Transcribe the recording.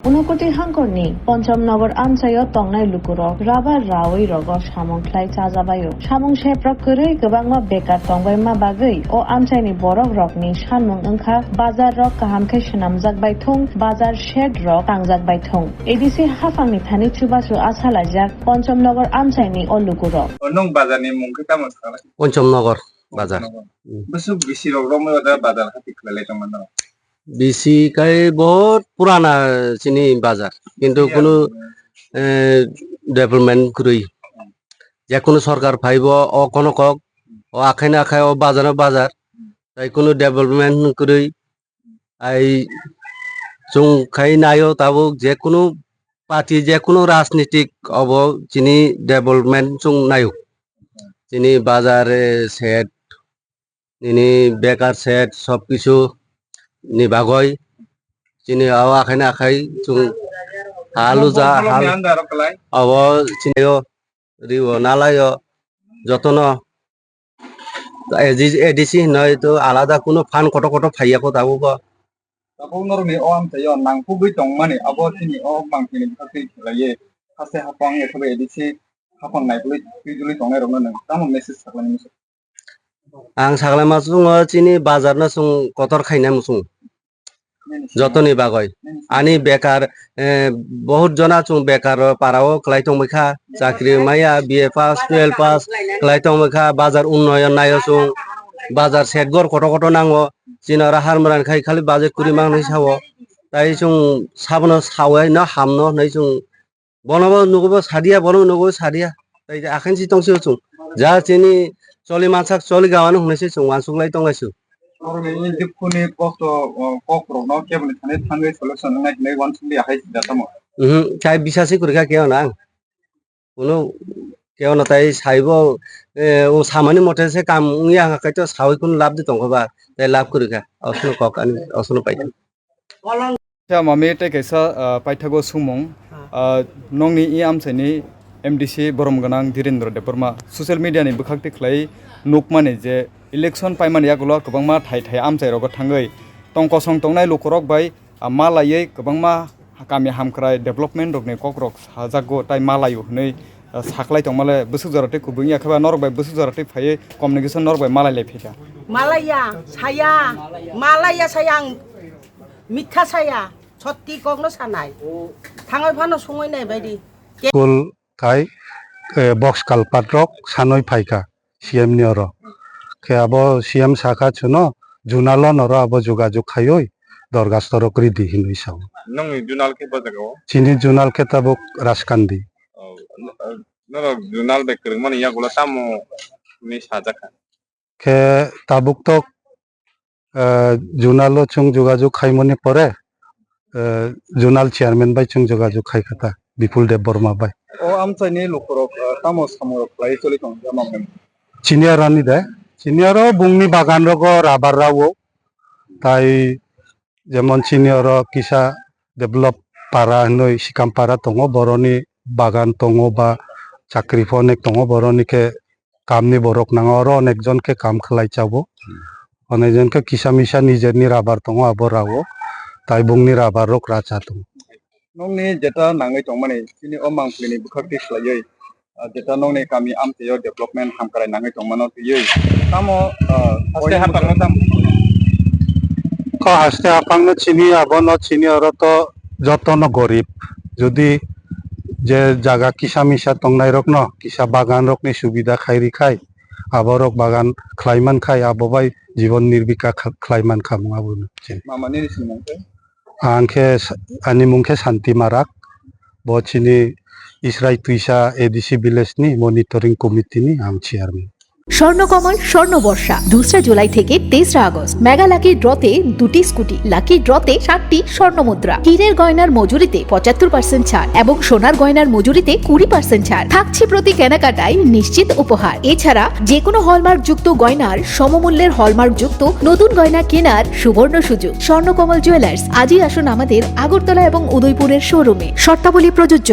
Unakoti হাংকরনি পঞ্চমনগর आमचायाव तंगनाय लुकुरक rubber रावै रग सामंख्लाय चाजाबायो सामं सेप्रक करै गोबांमा बेकार तंबायमा बागै o आमचायनि बरक रकनि सानमुं ओंखा बाजार रक काहामखै सनामजाकबाय थं बाजार शेड रक तांजाकबाय थं एडिसि हाफांनि थानि चुबासु आसालायजाक पঞ্চমনগর आमचायनि o लुकुरक नों बाजारनि मुंखौ दामोन खालाय পঞ্চমনগর বাজার बसु बिसि रगरम दा बाजार खाति खलाय तंमन বিসি কাই বহুত পুরানা চিনি বাজার কিন্তু কোনো ডেভেলপমেন্ট করি যে কোনো সরকার ফাইব ও কোনো কক ও আখাই না আখাই ও বাজার তাই কোনো ডেভেলপমেন্ট করি আই जों খাই নাইও তাবো যে কোনো পার্টি যে কোনো রাজনীতিক অব চিনি ডেভেলপমেন্ট जों নাইও চিনি বাজারে সেট ini বেকার সেট সবকিছু নিবাগয় চিনি আও আখাই না আখাই जों হালু যা হাল অব চিনিও রিও নালায় যতন এডিসি নয় তো আলাদা কোনো ফান কত কত ফাইয়াকো তাবো বা তাবো নরমি ও আমচায় নাংফুবই তংমানে আবো চিনি ও বাংকিনি খাতি खलाय खासे हाफां एथबे एडिसि हाफां नायबुलै फिजुलै तंनाय रनो नों ताम मेसेज साखलानि मुसु आं सागलामा जों चिनि बाजारना जों कतर खाइना मुसुं যতনি বাগয় আনি বেকার বহুত জনা চুং বেকার পারাও ক্লাইতং মেখা চাকরি মাইয়া বিএ পাস 12 পাস ক্লাইতং মেখা বাজার উন্নয়ন নাইও চুং বাজার সেটগর কত কত নাঙ্গো চিনারা হারমরান খাই খালি বাজেট কুরি মাংনাই সাও তাই চুং সাবনো সাওয়াই না হামনো নাই চুং বনবো নুগবো সাদিয়া বনো নুগবো সাদিয়া তাই আখান সিতংসি চুং যা চিনি চলি মাছাক চলি গাওয়ানো হনেছে চুং वानसुंलाय तंगाइसु नरमी जिखुनि कस्ट ककरनो केबल थाने थांगै सलुशन नायनै वानसुंलि आखाय दातामो চাই বিশ্বাসই করি কেউ না কোনো কেউ না তাই সাইব ও সামান্য মতে সে কাম ইয়া হাকাই তো সাউই কোন লাভ দিত বা তাই লাভ করি খা অসনো কক আনি অসনো পাই चा मामे टेकेसा पाइथागो सुमं नंनि इ आमसाइनि एमडीसी बरमगोनां धीरेन्द्र देबबर्मा ससियेल मिडियानि बखाक्ति खलाय नुकमाने जे इलेक्शन पाइमानि यागुलो गोबांमा थाइ थाइ आमसाइ रग थाङै टंकसं तंनाय लुकरक बाय मालायै गोबांमा गामि हामख्राय डेभलपमेन्ट रगनि ककरक हाजागो ताइ मालायो हनै साखलाय तंमाले बोसु जराते कुबुंया खबा नरबाय बोसु जराते फायै कम्युनिकेशन नरबाय मालायलाय फैया मालाया सायां मिठा साया छत्ती कगनो सानाय थाङै फानो सङै बायदि कुल kai box kalpatrok sanoi phaika CM ni oro ke abo CM sakha chuno junalo noro abo jogajog khayoi dorgastorok ridi hinui saw नों जुनाल के बजागो chini junal ke tabuk raskandi नरो जुनाल बेकर माने यागुला तामो नि साजाखा ke tabuk tok junalo chung jogajog khaimoni pore junal chairman bai chung jogajog khaikata Bipul Dev Burma bai ओ आमचायनि लुकरक तामो सामो खलाय चलि तंग जामाम चिनियारानि दे चिनियारो बुंनि बागान रगो rubber रावो ताई जेमन चिनियारो किसा डेभलप पारा हनय सिकाम पारा तंगो बरनि बागान तंगो बा चाकरि फनेक तंगो बरनि के कामनि बरक नांगरो अनेक जन के काम खलाय चाबो अनेक जन के किसा मिसा निजेरनि राबार तंगो आबो रावो ताई बुंनि राबार रक राचा तंगो नंनि जेटा नाङै तंमाने चिनि ओ मांफ्लिनि बखाक्ति खलायै जेटा नंनि गामि आमचायाव डेभलपमेन्ट हामखाराय नाङै तंमानो फैयै तामो हस्ते हापांनो ताम का हस्ते हापांनो चिनि आबनो चिनि अरो तो जतन गरीब যদি যে জায়গা কিসা মিসা তংনাই রক ন কিসা বাগান রকনি সুবিধা খাইরি খাই আবরক বাগান খ্লাইমান খাই আববাই জীবন নির্বিকা খ্লাইমান খামু আবুন मामानि निसिमंसे आंखे आनि मुंखे शान्ति माराक बचिनी इसराइ तुइसा एडिसि विलेजनि मनिटरिंग कमिटिनि आं चेयारमैन স্বর্ণকমল স্বর্ণবর্ষা 2 জুলাই থেকে 23 আগস্ট মেগা লাকি ড্রতে 2টি স্কুটি লাকি ড্রতে 7টি স্বর্ণমুদ্রা হীরের গয়নার মজুরিতে 75% ছাড় এবং সোনার গয়নার মজুরিতে 20% ছাড় থাকছে প্রতি কেনাকাটায় নিশ্চিত উপহার এছাড়া যে কোনো হলমার্ক যুক্ত গয়নার সমমূল্যের হলমার্ক যুক্ত নতুন গয়না কেনার সুবর্ণ সুযোগ স্বর্ণকমল জুয়েলার্স আজই আসুন আমাদের আগরতলা এবং উদয়পুরের শোরুমে শর্তাবলী প্রযোজ্য